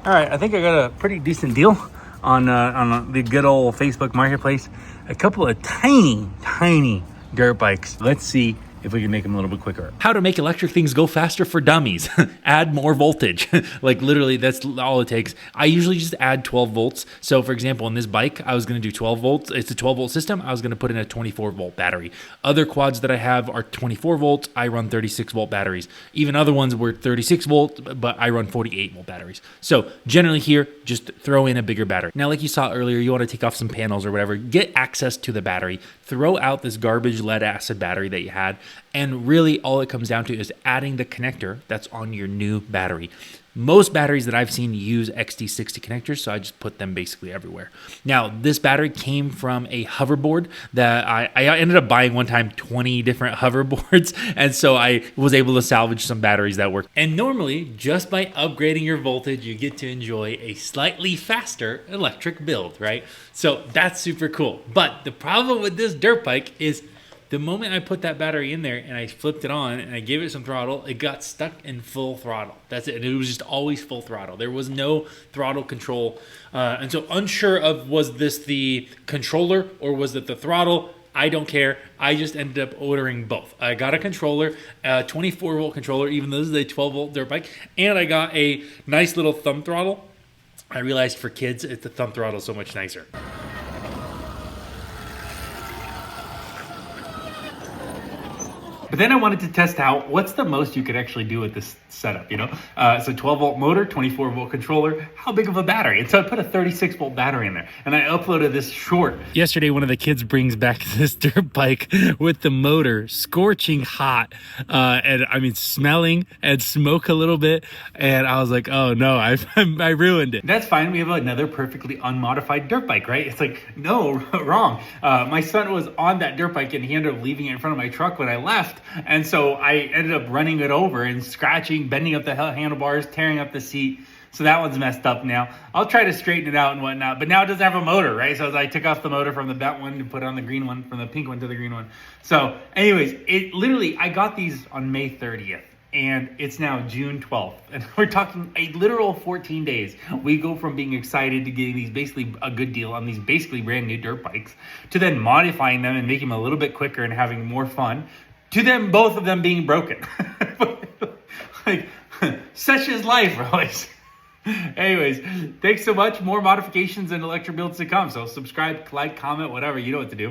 All right, I think I got a pretty decent deal on the good old Facebook Marketplace. A couple of tiny dirt bikes. Let's see if we can make them a little bit quicker. How to make electric things go faster for dummies. Add more voltage. Like literally, that's all it takes. I usually just add 12 volts. So for example, on this bike, I was going to do 12 volts. It's a 12 volt system. I was going to put in a 24 volt battery. Other quads that I have are 24 volts. I run 36 volt batteries. Even other ones were 36 volt, but I run 48 volt batteries. So generally here, just throw in a bigger battery. Now, like you saw earlier, you want to take off some panels or whatever, get access to the battery, throw out this garbage lead acid battery that you had, and really all it comes down to is adding the connector that's on your new battery. Most batteries that I've seen use XT60 connectors, so I just put them basically everywhere. Now, this battery came from a hoverboard that I ended up buying one time 20 different hoverboards, and so I was able to salvage some batteries that work. And normally, just by upgrading your voltage, you get to enjoy a slightly faster electric build, right? So that's super cool. But the problem with this dirt bike is the moment I put that battery in there and I flipped it on and I gave it some throttle, it got stuck in full throttle. That's it. And it was just always full throttle. There was no throttle control. And so unsure of, was this the controller or was it the throttle? I don't care. I just ended up ordering both. I got a controller, a 24 volt controller, even though this is a 12 volt dirt bike. And I got a nice little thumb throttle. I realized for kids, the thumb throttle is so much nicer. But then I wanted to test out what's the most you could actually do with this setup, you know? So 12 volt motor, 24 volt controller, how big of a battery? And so I put a 36 volt battery in there and I uploaded this short. Yesterday, one of the kids brings back this dirt bike with the motor scorching hot and I mean smelling and smoke a little bit. And I was like, oh no, I ruined it. That's fine. We have another perfectly unmodified dirt bike, right? It's like, no, wrong. My son was on that dirt bike and he ended up leaving it in front of my truck when I left. And so I ended up running it over and scratching, bending up the handlebars, tearing up the seat. So that one's messed up now. I'll try to straighten it out and whatnot, but now it doesn't have a motor, right? So I took off the motor from the bent one and put it on the green one, from the pink one to the green one. So anyways, it literally, I got these on May 30th. And it's now June 12th. And we're talking a literal 14 days. We go from being excited to getting these basically a good deal on these basically brand new dirt bikes to then modifying them and making them a little bit quicker and having more fun to them, both of them being broken. Like, such is life, Royce. Anyways, thanks so much. More modifications and electric builds to come. So subscribe, like, comment, whatever. You know what to do.